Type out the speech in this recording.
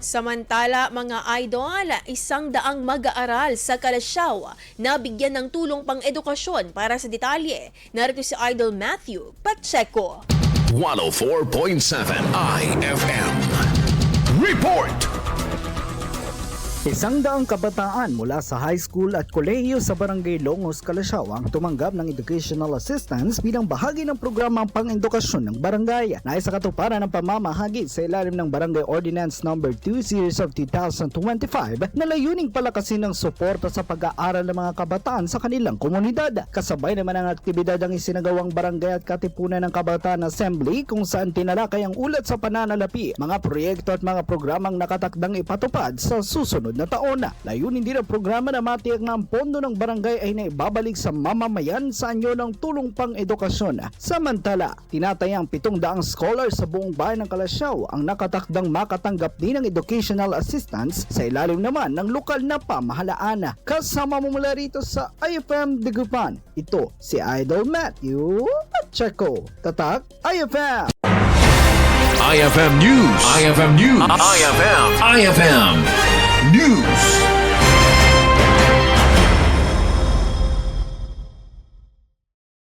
Samantala, mga idol, 100 mag-aaral sa Calasiao nabigyan ng tulong pang-edukasyon. Para sa detalye, narito si Idol Matthew Pacheco. 104.7 IFM Report! 100 kabataan mula sa high school at kolehiyo sa Barangay Longos, Calasiao ang tumanggap ng educational assistance bilang bahagi ng programang pang-edukasyon ng barangay na isa katuparan ng pamamahagi sa ilalim ng Barangay Ordinance No. 2 Series of 2025 na layuning palakasin ng suporta sa pag-aaral ng mga kabataan sa kanilang komunidad. Kasabay naman ang aktibidad ang isinagawang barangay at katipunan ng Kabataan Assembly kung saan tinalakay ang ulat sa pananalapi, mga proyekto at mga programang nakatakdang ipatupad sa susunod na taon. Layunin din ang programa na matiyak na ang pondo ng barangay ay naibabalik sa mamamayan sa anyo ng Tulong Pang-Edukasyon. Samantala, tinatayang 700 scholars sa buong bayan ng Calasiao ang nakatakdang makatanggap din ng educational assistance sa ilalim naman ng lokal na pamahalaan. Kasama mo mula rito sa IFM Digupan, ito si Idol Matthew Pacheco. Tatak IFM! IFM News! IFM News! IFM News!